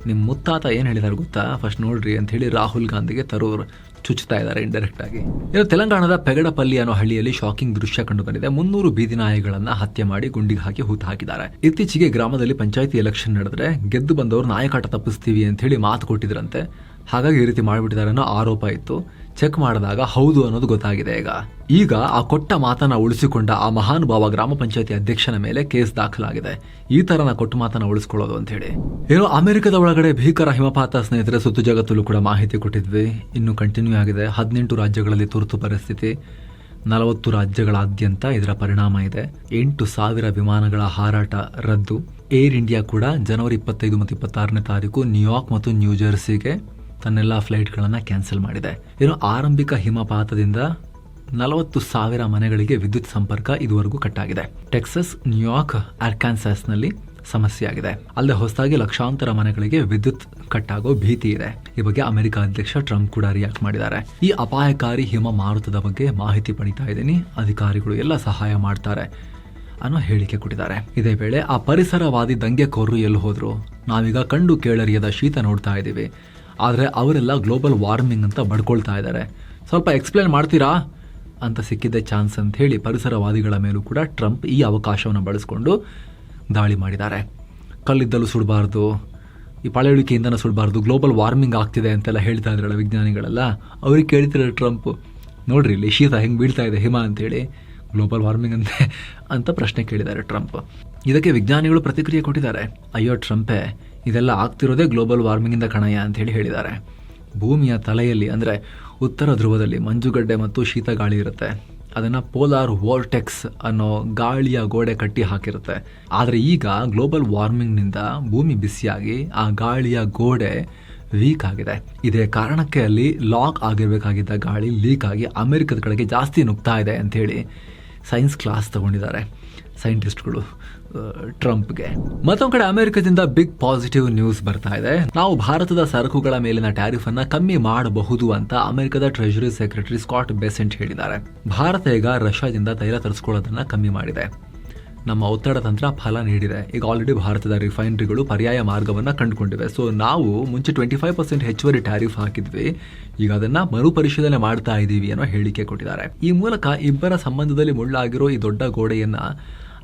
ನಿಮ್ಮ ಮುತ್ತಾತ ಏನು ಹೇಳಿದಾರೆ ಗೊತ್ತಾ, ಫಸ್ಟ್ ನೋಡ್ರಿ ಅಂತ ಹೇಳಿ ರಾಹುಲ್ ಗಾಂಧಿಗೆ ತರೂರ್ ಚುಚ್ಚುತ್ತಾ ಇದ್ದಾರೆ ಇಂಡೈರೆಕ್ಟ್ ಆಗಿ. ಇನ್ನು ತೆಲಂಗಾಣದ ಪೆಗಡಪಲ್ಲಿ ಅನ್ನೋ ಹಳ್ಳಿಯಲ್ಲಿ ಶಾಕಿಂಗ್ ದೃಶ್ಯ ಕಂಡು ಬಂದಿದೆ. 300 ಬೀದಿ ನಾಯಿಗಳನ್ನ ಹತ್ಯೆ ಮಾಡಿ ಗುಂಡಿಗೆ ಹಾಕಿ ಹೂತು ಹಾಕಿದ್ದಾರೆ. ಇತ್ತೀಚೆಗೆ ಗ್ರಾಮದಲ್ಲಿ ಪಂಚಾಯಿತಿ ಎಲೆಕ್ಷನ್ ನಡೆದ್ರೆ ಗೆದ್ದು ಬಂದವರು ನಾಯಕಾಟ ತಪ್ಪಿಸ್ತೀವಿ ಅಂತ ಹೇಳಿ ಮಾತು ಕೊಟ್ಟಿದ್ರಂತೆ. ಹಾಗಾಗಿ ಈ ರೀತಿ ಮಾಡಿಬಿಟ್ಟಿದ್ದಾರೆ ಅನ್ನೋ ಆರೋಪ ಇತ್ತು. ಚೆಕ್ ಮಾಡಿದಾಗ ಹೌದು ಅನ್ನೋದು ಗೊತ್ತಾಗಿದೆ. ಈಗ ಆ ಕೊಟ್ಟ ಮಾತನ್ನ ಉಳಿಸಿಕೊಂಡ ಆ ಮಹಾನುಭಾವ ಗ್ರಾಮ ಪಂಚಾಯತಿ ಅಧ್ಯಕ್ಷನ ಮೇಲೆ ಕೇಸ್ ದಾಖಲಾಗಿದೆ. ಈ ತರ ಕೊಟ್ಟ ಮಾತನ್ನ ಉಳಿಸ್ಕೊಳ್ಳೋದು ಅಂತ ಹೇಳಿ. ಏನೋ ಅಮೆರಿಕದ ಒಳಗಡೆ ಭೀಕರ ಹಿಮಪಾತ ಸ್ನೇಹಿತರೆ, ಸುತ್ತು ಜಗತ್ತಲ್ಲೂ ಕೂಡ ಮಾಹಿತಿ ಕೊಟ್ಟಿದ್ವಿ. ಇನ್ನು ಕಂಟಿನ್ಯೂ ಆಗಿದೆ. 18 ರಾಜ್ಯಗಳಲ್ಲಿ ತುರ್ತು ಪರಿಸ್ಥಿತಿ, 40 ರಾಜ್ಯಗಳಾದ್ಯಂತ ಇದರ ಪರಿಣಾಮ ಇದೆ. 8,000 ವಿಮಾನಗಳ ಹಾರಾಟ ರದ್ದು. ಏರ್ ಇಂಡಿಯಾ ಕೂಡ ಜನವರಿ 25 ಮತ್ತು 26ನೇ ತಾರೀಕು ನ್ಯೂಯಾರ್ಕ್ ಮತ್ತು ನ್ಯೂಜೆರ್ಸಿಗೆ ತನ್ನೆಲ್ಲ ಫ್ಲೈಟ್ಗಳನ್ನು ಕ್ಯಾನ್ಸಲ್ ಮಾಡಿದೆ. ಇನ್ನು ಆರಂಭಿಕ ಹಿಮಪಾತದಿಂದ 40,000 ಮನೆಗಳಿಗೆ ವಿದ್ಯುತ್ ಸಂಪರ್ಕ ಇದುವರೆಗೂ ಕಟ್ಟಾಗಿದೆ. ಟೆಕ್ಸಸ್, ನ್ಯೂಯಾರ್ಕ್, ಅರ್ಕಾನ್ಸಾಸ್ನಲ್ಲಿ ಸಮಸ್ಯೆ ಆಗಿದೆ. ಅಲ್ಲದೆ ಹೊಸದಾಗಿ ಲಕ್ಷಾಂತರ ಮನೆಗಳಿಗೆ ವಿದ್ಯುತ್ ಕಟ್ಟಾಗೋ ಭೀತಿ ಇದೆ. ಈ ಬಗ್ಗೆ ಅಮೆರಿಕ ಅಧ್ಯಕ್ಷ ಟ್ರಂಪ್ ಕೂಡ ರಿಯಾಕ್ಟ್ ಮಾಡಿದ್ದಾರೆ. ಈ ಅಪಾಯಕಾರಿ ಹಿಮ ಮಾರುತದ ಬಗ್ಗೆ ಮಾಹಿತಿ ಪಡಿತಾ ಇದ್ದೀನಿ, ಅಧಿಕಾರಿಗಳು ಎಲ್ಲ ಸಹಾಯ ಮಾಡ್ತಾರೆ ಅನ್ನೋ ಹೇಳಿಕೆ ಕೊಟ್ಟಿದ್ದಾರೆ. ಇದೇ ವೇಳೆ ಆ ಪರಿಸರವಾದಿ ದಂಗೆಕೋರರು ಎಲ್ಲಿ ಹೋದ್ರು? ನಾವೀಗ ಕಂಡು ಕೇಳರಿಯದ ಶೀತ ನೋಡ್ತಾ ಇದ್ದೀವಿ, ಆದರೆ ಅವರೆಲ್ಲ ಗ್ಲೋಬಲ್ ವಾರ್ಮಿಂಗ್ ಅಂತ ಬಡ್ಕೊಳ್ತಾ ಇದ್ದಾರೆ. ಸ್ವಲ್ಪ ಎಕ್ಸ್ಪ್ಲೇನ್ ಮಾಡ್ತೀರಾ ಅಂತ ಸಿಕ್ಕಿದ್ದೆ ಚಾನ್ಸ್ ಅಂತ ಹೇಳಿ ಪರಿಸರವಾದಿಗಳ ಮೇಲೂ ಕೂಡ ಟ್ರಂಪ್ ಈ ಅವಕಾಶವನ್ನು ಬಳಸಿಕೊಂಡು ದಾಳಿ ಮಾಡಿದ್ದಾರೆ. ಕಲ್ಲಿದ್ದಲು ಸುಡಬಾರ್ದು, ಈ ಪಳೆಯುಳಿಕೆಯಿಂದನೂ ಸುಡಬಾರ್ದು, ಗ್ಲೋಬಲ್ ವಾರ್ಮಿಂಗ್ ಆಗ್ತಿದೆ ಅಂತೆಲ್ಲ ಹೇಳ್ತಾ ಇದ್ರಲ್ಲ ವಿಜ್ಞಾನಿಗಳೆಲ್ಲ. ಅವ್ರಿಗೆ ಕೇಳ್ತಿರೋ ಟ್ರಂಪ್, ನೋಡ್ರಿ ಇಲ್ಲಿ ಶೀತ ಹೆಂಗೆ ಬೀಳ್ತಾ ಇದೆ ಹಿಮ ಅಂತೇಳಿ, ಗ್ಲೋಬಲ್ ವಾರ್ಮಿಂಗ್ ಅಂತ ಪ್ರಶ್ನೆ ಕೇಳಿದ್ದಾರೆ ಟ್ರಂಪ್. ಇದಕ್ಕೆ ವಿಜ್ಞಾನಿಗಳು ಪ್ರತಿಕ್ರಿಯೆ ಕೊಟ್ಟಿದ್ದಾರೆ. ಅಯ್ಯೋ ಟ್ರಂಪೇ, ಇದೆಲ್ಲ ಆಗ್ತಿರೋದೇ ಗ್ಲೋಬಲ್ ವಾರ್ಮಿಂಗಿಂದ ಕಣಯ್ಯ ಅಂತ ಹೇಳಿದ್ದಾರೆ. ಭೂಮಿಯ ತಲೆಯಲ್ಲಿ ಅಂದರೆ ಉತ್ತರ ಧ್ರುವದಲ್ಲಿ ಮಂಜುಗಡ್ಡೆ ಮತ್ತು ಶೀತ ಗಾಳಿ ಇರುತ್ತೆ. ಅದನ್ನು ಪೋಲಾರ್ ವೋರ್ಟೆಕ್ಸ್ ಅನ್ನೋ ಗಾಳಿಯ ಗೋಡೆ ಕಟ್ಟಿ ಹಾಕಿರುತ್ತೆ. ಆದರೆ ಈಗ ಗ್ಲೋಬಲ್ ವಾರ್ಮಿಂಗ್ನಿಂದ ಭೂಮಿ ಬಿಸಿಯಾಗಿ ಆ ಗಾಳಿಯ ಗೋಡೆ ವೀಕ್ ಆಗಿದೆ. ಇದೇ ಕಾರಣಕ್ಕೆ ಅಲ್ಲಿ ಲಾಕ್ ಆಗಿರಬೇಕಾಗಿದ್ದ ಗಾಳಿ ಲೀಕ್ ಆಗಿ ಅಮೆರಿಕದ ಕಡೆಗೆ ಜಾಸ್ತಿ ನುಗ್ತಾ ಇದೆ ಅಂಥೇಳಿ ಸೈನ್ಸ್ ಕ್ಲಾಸ್ ತಗೊಂಡಿದ್ದಾರೆ ಸೈಂಟಿಸ್ಟ್ಗಳು ಟ್ರಂಪ್ಗೆ. ಮತ್ತೊಂದು ಕಡೆ ಅಮೆರಿಕದಿಂದ ಬಿಗ್ ಪಾಸಿಟಿವ್ ನ್ಯೂಸ್ ಬರ್ತಾ ಇದೆ. ನಾವು ಭಾರತದ ಸರಕುಗಳ ಮೇಲಿನ ಟ್ಯಾರಿಫ್ ಅನ್ನ ಕಮ್ಮಿ ಮಾಡಬಹುದು ಅಂತ ಅಮೆರಿಕದ ಟ್ರೆಜರಿ ಸೆಕ್ರೆಟರಿ ಸ್ಕಾಟ್ ಬೆಸೆಂಟ್ ಹೇಳಿದ್ದಾರೆ. ಭಾರತ ಈಗ ರಷ್ಯಾದಿಂದ ತೈಲ ತರಿಸ್ಕೊಳ್ಳೋದನ್ನ ಕಮ್ಮಿ ಮಾಡಿದೆ. ನಮ್ಮ ಒತ್ತಡ ತಂತ್ರ ಫಲ ನೀಡಿದೆ. ಈಗ ಆಲ್ರೆಡಿ ಭಾರತದ ರಿಫೈನರಿಗಳು ಪರ್ಯಾಯ ಮಾರ್ಗವನ್ನು ಕಂಡುಕೊಂಡಿವೆ. ಸೊ ನಾವು ಮುಂಚೆ 25% ಹೆಚ್ಚುವರಿ ಟ್ಯಾರಿಫ್ ಹಾಕಿದ್ವಿ, ಈಗ ಅದನ್ನ ಮರುಪರಿಶೀಲನೆ ಮಾಡ್ತಾ ಇದ್ದೀವಿ ಅನ್ನೋ ಹೇಳಿಕೆ ಕೊಟ್ಟಿದ್ದಾರೆ. ಈ ಮೂಲಕ ಇಬ್ಬರ ಸಂಬಂಧದಲ್ಲಿ ಮುಳ್ಳಾಗಿರೋ ಈ ದೊಡ್ಡ ಗೋಡೆಯನ್ನ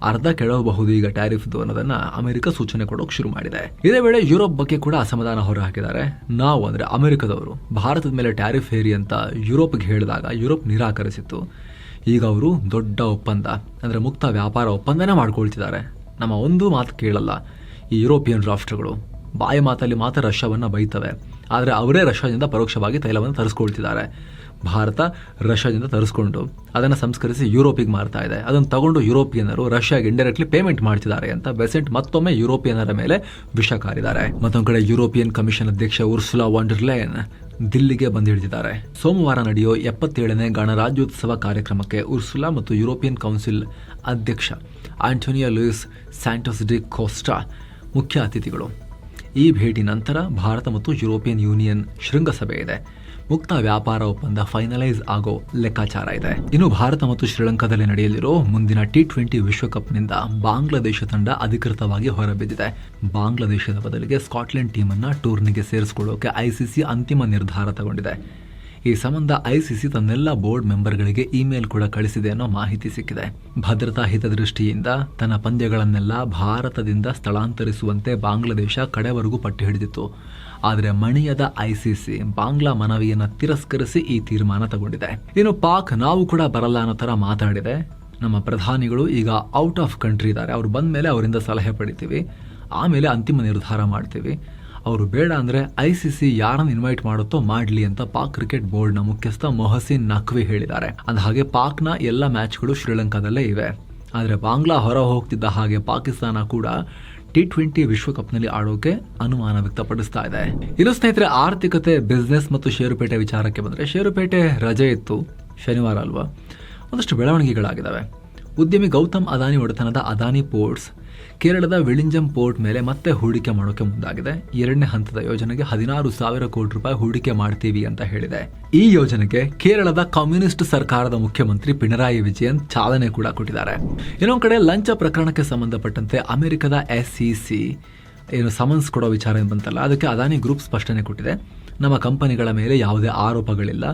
ಅರ್ಧ ಕೆಡವಬಹುದು ಈಗ ಟ್ಯಾರಿಫ್ದು ಅನ್ನೋದನ್ನ ಅಮೆರಿಕ ಸೂಚನೆ ಕೊಡೋಕೆ ಶುರು ಮಾಡಿದೆ. ಇದೇ ವೇಳೆ ಯುರೋಪ್ ಬಗ್ಗೆ ಕೂಡ ಅಸಮಾಧಾನ ಹೊರಹಾಕಿದ್ದಾರೆ. ನಾವು ಅಂದ್ರೆ ಅಮೆರಿಕದವರು ಭಾರತದ ಮೇಲೆ ಟ್ಯಾರಿಫ್ ಹೇರಿ ಅಂತ ಯುರೋಪ್ಗೆ ಹೇಳಿದಾಗ ಯುರೋಪ್ ನಿರಾಕರಿಸಿತ್ತು. ಈಗ ಅವರು ದೊಡ್ಡ ಒಪ್ಪಂದ ಅಂದರೆ ಮುಕ್ತ ವ್ಯಾಪಾರ ಒಪ್ಪಂದನೇ ಮಾಡ್ಕೊಳ್ತಿದ್ದಾರೆ. ನಮ್ಮ ಒಂದು ಮಾತು ಕೇಳಲ್ಲ ಈ ಯುರೋಪಿಯನ್ ರಾಷ್ಟ್ರಗಳು. ಬಾಯಿ ಮಾತಲ್ಲಿ ಮಾತ್ರ ರಷ್ಯಾವನ್ನು ಬೈತವೆ, ಆದರೆ ಅವರೇ ರಷ್ಯಾದಿಂದ ಪರೋಕ್ಷವಾಗಿ ತೈಲವನ್ನು ತರಿಸ್ಕೊಳ್ತಿದ್ದಾರೆ. ಭಾರತ ರಷ್ಯಾದಿಂದ ತರಿಸ್ಕೊಂಡು ಅದನ್ನು ಸಂಸ್ಕರಿಸಿ ಯುರೋಪಿಗೆ ಮಾರ್ತಾ ಇದೆ. ಅದನ್ನು ತಗೊಂಡು ಯುರೋಪಿಯನ್ನರು ರಷ್ಯಾಗೆ ಇಂಡೈರೆಕ್ಟ್ಲಿ ಪೇಮೆಂಟ್ ಮಾಡ್ತಿದ್ದಾರೆ ಅಂತ ಬೆಸೆಂಟ್ ಮತ್ತೊಮ್ಮೆ ಯುರೋಪಿಯನ್ನರ ಮೇಲೆ ವಿಷ ಕಾರಿದ್ದಾರೆ. ಮತ್ತೊಂದು ಕಡೆ ಯುರೋಪಿಯನ್ ಕಮಿಷನ್ ಅಧ್ಯಕ್ಷ ಉರ್ಸುಲಾ ವಾನ್ ಡರ್ ಲೆಯನ್ ದಿಲ್ಲಿಗೆ ಬಂದಿಳಿದಿದ್ದಾರೆ. ಸೋಮವಾರ ನಡೆಯೋ 77ನೇ ಗಣರಾಜ್ಯೋತ್ಸವ ಕಾರ್ಯಕ್ರಮಕ್ಕೆ ಉರ್ಸುಲಾ ಮತ್ತು ಯುರೋಪಿಯನ್ ಕೌನ್ಸಿಲ್ ಅಧ್ಯಕ್ಷ Antonio Louis Santos D Costa ಮುಖ್ಯ ಅತಿಥಿಗಳು. ಈ ಭೇಟಿ ನಂತರ ಭಾರತ ಮತ್ತು ಯುರೋಪಿಯನ್ ಯೂನಿಯನ್ ಶೃಂಗಸಭೆ ಇದೆ. ಮುಕ್ತ ವ್ಯಾಪಾರ ಒಪ್ಪಂದ ಫೈನಲೈಸ್ ಆಗೋ ಲೆಕ್ಕಾಚಾರ ಇದೆ. ಇನ್ನು ಭಾರತ ಮತ್ತು ಶ್ರೀಲಂಕಾದಲ್ಲಿ ನಡೆಯಲಿರೋ ಮುಂದಿನ T20 ವಿಶ್ವಕಪ್ನಿಂದ ಬಾಂಗ್ಲಾದೇಶ ತಂಡ ಅಧಿಕೃತವಾಗಿ ಹೊರಬಿದ್ದಿದೆ. ಬಾಂಗ್ಲಾದೇಶದ ಬದಲಿಗೆ ಸ್ಕಾಟ್ಲೆಂಡ್ ಟೀಮ್ ಅನ್ನ ಟೂರ್ನಿಗೆ ಸೇರಿಸಿಕೊಳ್ಳೋಕೆ ICC ಅಂತಿಮ ನಿರ್ಧಾರ ತಗೊಂಡಿದೆ. ಈ ಸಂಬಂಧ ICC ತನ್ನೆಲ್ಲ ಬೋರ್ಡ್ ಮೆಂಬರ್ಗಳಿಗೆ ಇಮೇಲ್ ಕೂಡ ಕಳಿಸಿದೆ ಅನ್ನೋ ಮಾಹಿತಿ ಸಿಕ್ಕಿದೆ. ಭದ್ರತಾ ಹಿತದೃಷ್ಟಿಯಿಂದ ತನ್ನ ಪಂದ್ಯಗಳನ್ನೆಲ್ಲ ಭಾರತದಿಂದ ಸ್ಥಳಾಂತರಿಸುವಂತೆ ಬಾಂಗ್ಲಾದೇಶ ಕಡೆವರೆಗೂ ಪಟ್ಟು ಹಿಡಿದಿತ್ತು. ಆದರೆ ಮಣಿಯದ ICC ಬಾಂಗ್ಲಾ ಮನವಿಯನ್ನು ತಿರಸ್ಕರಿಸಿ ಈ ತೀರ್ಮಾನ ತಗೊಂಡಿದೆ. ಇನ್ನು ಪಾಕ್ ನಾವು ಕೂಡ ಬರಲ್ಲ ಅನ್ನೋ ಥರ ಮಾತಾಡಿದೆ. ನಮ್ಮ ಪ್ರಧಾನಿಗಳು ಈಗ ಔಟ್ ಆಫ್ ಕಂಟ್ರಿ ಇದ್ದಾರೆ, ಅವ್ರು ಬಂದ ಮೇಲೆ ಅವರಿಂದ ಸಲಹೆ ಪಡಿತೀವಿ, ಆಮೇಲೆ ಅಂತಿಮ ನಿರ್ಧಾರ ಮಾಡ್ತೀವಿ. ಅವರು ಬೇಡ ಅಂದರೆ ICC ಯಾರನ್ನು ಇನ್ವೈಟ್ ಮಾಡುತ್ತೋ ಮಾಡಲಿ ಅಂತ ಪಾಕ್ ಕ್ರಿಕೆಟ್ ಬೋರ್ಡ್ನ ಮುಖ್ಯಸ್ಥ ಮೊಹಸಿನ್ ನಖ್ವಿ ಹೇಳಿದ್ದಾರೆ. ಅಂದಹಾಗೆ ಪಾಕ್ನ ಎಲ್ಲ ಮ್ಯಾಚ್ಗಳು ಶ್ರೀಲಂಕಾದಲ್ಲೇ ಇವೆ. ಆದರೆ ಬಾಂಗ್ಲಾ ಹೊರ ಹೋಗ್ತಿದ್ದ ಹಾಗೆ ಪಾಕಿಸ್ತಾನ ಕೂಡ T20 ವಿಶ್ವಕಪ್ನಲ್ಲಿ ಆಡೋಕೆ ಅನುಮಾನ ವ್ಯಕ್ತಪಡಿಸ್ತಾ ಇದೆ. ಇನ್ನು ಸ್ನೇಹಿತರೆ, ಆರ್ಥಿಕತೆ, ಬಿಸ್ನೆಸ್ ಮತ್ತು ಷೇರುಪೇಟೆ ವಿಚಾರಕ್ಕೆ ಬಂದರೆ ಷೇರುಪೇಟೆ ರಜೆ ಇತ್ತು, ಶನಿವಾರ ಅಲ್ವಾ. ಒಂದಷ್ಟು ಬೆಳವಣಿಗೆಗಳಾಗಿದ್ದಾವೆ. ಉದ್ಯಮಿ ಗೌತಮ್ ಅದಾನಿ ಒಡೆತನದ ಅದಾನಿ ಪೋರ್ಟ್ಸ್ ಕೇರಳದ ವಿಳಿಂಜಂ ಪೋರ್ಟ್ ಮೇಲೆ ಮತ್ತೆ ಹೂಡಿಕೆ ಮಾಡೋಕೆ ಮುಂದಾಗಿದೆ. 2ನೇ ಹಂತದ ಯೋಜನೆಗೆ 16,000 ಕೋಟಿ ರೂಪಾಯಿ ಹೂಡಿಕೆ ಮಾಡ್ತೀವಿ ಅಂತ ಹೇಳಿದೆ. ಈ ಯೋಜನೆಗೆ ಕೇರಳದ ಕಮ್ಯುನಿಸ್ಟ್ ಸರ್ಕಾರದ ಮುಖ್ಯಮಂತ್ರಿ ಪಿಣರಾಯಿ ವಿಜಯನ್ ಚಾಲನೆ ಕೂಡ ಕೊಟ್ಟಿದ್ದಾರೆ. ಇನ್ನೊಂದು ಕಡೆ ಲಂಚ ಪ್ರಕರಣಕ್ಕೆ ಸಂಬಂಧಪಟ್ಟಂತೆ ಅಮೆರಿಕದ SEC ಏನು ಸಮನ್ಸ್ ಕೊಡೋ ವಿಚಾರ ಏನು ಬಂತಲ್ಲ, ಅದಕ್ಕೆ ಅದಾನಿ ಗ್ರೂಪ್ ಸ್ಪಷ್ಟನೆ ಕೊಟ್ಟಿದೆ. ನಮ್ಮ ಕಂಪನಿಗಳ ಮೇಲೆ ಯಾವುದೇ ಆರೋಪಗಳಿಲ್ಲ,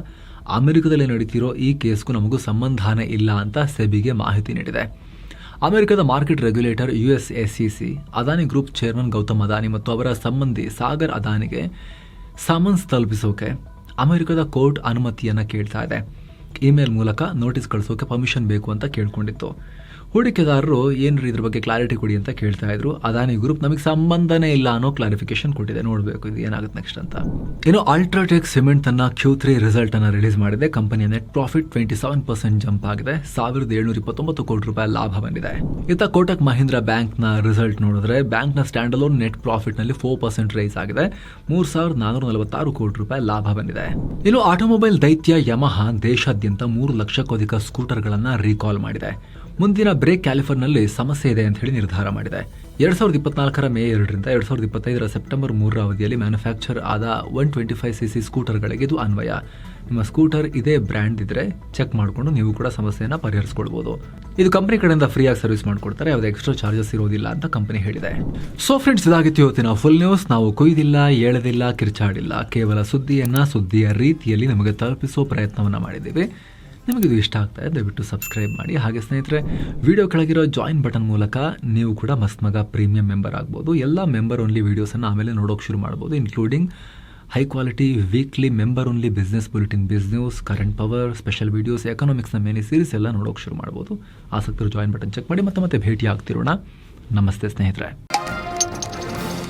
ಅಮೆರಿಕದಲ್ಲಿ ನಡೀತಿರೋ ಈ ಕೇಸ್ಗೂ ನಮಗೂ ಸಂಬಂಧನೇ ಇಲ್ಲ ಅಂತ ಸೆಬಿಗೆ ಮಾಹಿತಿ ನೀಡಿದೆ. ಅಮೆರಿಕದ market regulator USSEC Adani group chairman Gautam Adani ಮತ್ತು ಅವರ ಸಂಬಂಧಿ ಸಾಗರ್ ಅದಾನಿಗೆ ಸಮನ್ಸ್ ತಲುಪಿಸೋಕೆ ಅಮೆರಿಕದ ಕೋರ್ಟ್ ಅನುಮತಿಯನ್ನು ಕೇಳ್ತಾ ಇದೆ. ಇಮೇಲ್ ಮೂಲಕ ನೋಟಿಸ್ ಕಳಿಸೋಕೆ ಪರ್ಮಿಷನ್ ಬೇಕು ಅಂತ ಕೇಳ್ಕೊಂಡಿತ್ತು. ಹೂಡಿಕೆದಾರರು ಏನ್ರಿ ಇದ್ರ ಬಗ್ಗೆ ಕ್ಲಾರಿಟಿ ಕೊಡಿ ಅಂತ ಕೇಳ್ತಾ ಇದ್ರು. ಅದಾನಿ ಗ್ರೂಪ್ ನಮಗೆ ಸಂಬಂಧನೇ ಇಲ್ಲ ಅನ್ನೋ ಕ್ಲಾರಿಫಿಕೇಶನ್ ಕೊಟ್ಟಿದೆ. ನೋಡಬೇಕು ಇದು ಏನಾಗುತ್ತೆ ನೆಕ್ಸ್ಟ್ ಅಂತ. ಇನ್ನು ಅಲ್ಟ್ರಾಟೆಕ್ ಸಿಮೆಂಟ್ ತನ್ನ Q3 ರಿಸಲ್ಟ್ ಅನ್ನು ರಿಲೀಸ್ ಮಾಡಿದೆ. ಕಂಪನಿಯ ನೆಟ್ ಪ್ರಾಫಿಟ್ 27% ಜಂಪ್ ಆಗಿದೆ. 1729 ಕೋಟಿ ರೂಪಾಯಿ ಲಾಭ ಬಂದಿದೆ. ಇತ್ತ ಕೋಟಕ್ ಮಹೀಂದ್ರ ಬ್ಯಾಂಕ್ ನ ರಿಸಲ್ಟ್ ನೋಡಿದ್ರೆ ಬ್ಯಾಂಕ್ ನ ಸ್ಟ್ಯಾಂಡ್ ಅಲೋನ್ ನೆಟ್ ಪ್ರಾಫಿಟ್ ನಲ್ಲಿ 4% ರೈಸ್ ಆಗಿದೆ. 3446 ಕೋಟಿ ರೂಪಾಯಿ ಲಾಭ ಬಂದಿದೆ. ಇನ್ನು ಆಟೋಮೊಬೈಲ್ ದೈತ್ಯ ಯಮಹ ದೇಶಾದ್ಯಂತ 3 ಲಕ್ಷಕ್ಕೂ ಅಧಿಕ ಸ್ಕೂಟರ್ಗಳನ್ನು ರೀಕಾಲ್ ಮಾಡಿದೆ. ಮುಂದಿನ ಬ್ರೇಕ್ ಕ್ಯಾಲಿಫರ್ನಲ್ಲಿ ಸಮಸ್ಯೆ ಇದೆ ಅಂತ ಹೇಳಿ ನಿರ್ಧಾರ ಮಾಡಿದೆ. 2024 ಮೇ 2ರಿಂದ 2025 ಸೆಪ್ಟೆಂಬರ್ 3 ಅವಧಿಯಲ್ಲಿ ಮ್ಯಾನುಫ್ಯಾಕ್ಚರ್ ಆದ 125cc ಸ್ಕೂಟರ್ಗಳಿಗೆ ಇದು ಅನ್ವಯ. ನಿಮ್ಮ ಸ್ಕೂಟರ್ ಇದೇ ಬ್ರ್ಯಾಂಡ್ ಇದ್ರೆ ಚೆಕ್ ಮಾಡಿಕೊಂಡು ನೀವು ಕೂಡ ಸಮಸ್ಯೆಯನ್ನು ಪರಿಹರಿಸಿಕೊಳ್ಬಹುದು. ಇದು ಕಂಪನಿ ಕಡೆಯಿಂದ ಫ್ರೀಯಾಗಿ ಸರ್ವಿಸ್ ಮಾಡಿಕೊಡ್ತಾರೆ, ಯಾವುದೇ ಎಕ್ಸ್ಟ್ರಾ ಚಾರ್ಜಸ್ ಇರೋದಿಲ್ಲ ಅಂತ ಕಂಪನಿ ಹೇಳಿದೆ. ಸೊ ಫ್ರೆಂಡ್ಸ್, ಇದಾಗಿತ್ತು ಇವತ್ತಿನ ಫುಲ್ ನ್ಯೂಸ್. ನಾವು ಕೊಯ್ದಿಲ್ಲ, ಎಳೆದಿಲ್ಲ, ಕಿರ್ಚಾಡಿಲ್ಲ, ಕೇವಲ ಸುದ್ದಿಯ ರೀತಿಯಲ್ಲಿ ನಮಗೆ ತಲುಪಿಸೋ ಪ್ರಯತ್ನವನ್ನು ಮಾಡಿದ್ದೀವಿ. ನಿಮಗಿದು ಇಷ್ಟ ಆಗ್ತಾ ಇದೆ ದಯವಿಟ್ಟು ಸಬ್ಸ್ಕ್ರೈಬ್ ಮಾಡಿ. ಹಾಗೆ ಸ್ನೇಹಿತರೆ, ವಿಡಿಯೋ ಕೆಳಗಿರೋ ಜಾಯಿನ್ ಬಟನ್ ಮೂಲಕ ನೀವು ಕೂಡ ಮಸ್ತ್ ಮಗ ಪ್ರೀಮಿಯಂ ಮೆಂಬರ್ ಆಗ್ಬೋದು. ಎಲ್ಲ ಮೆಂಬರ್ ಓನ್ಲಿ ವೀಡಿಯೋಸನ್ನು ಆಮೇಲೆ ನೋಡೋಕೆ ಶುರು ಮಾಡ್ಬೋದು, including high quality weekly member only business bulletin, business, current power, special videos, ಎಕನಾಮಿಕ್ಸ್ನ ಮೇನಿ ಸೀರೀಸ್ ಎಲ್ಲ ನೋಡೋಕೆ ಶುರು ಮಾಡ್ಬೋದು. ಆಸಕ್ತರು ಜಾಯಿನ್ ಬಟನ್ ಚೆಕ್ ಮಾಡಿ. ಮತ್ತೆ ಭೇಟಿ ಆಗ್ತಿರೋಣ. ನಮಸ್ತೆ ಸ್ನೇಹಿತರೆ.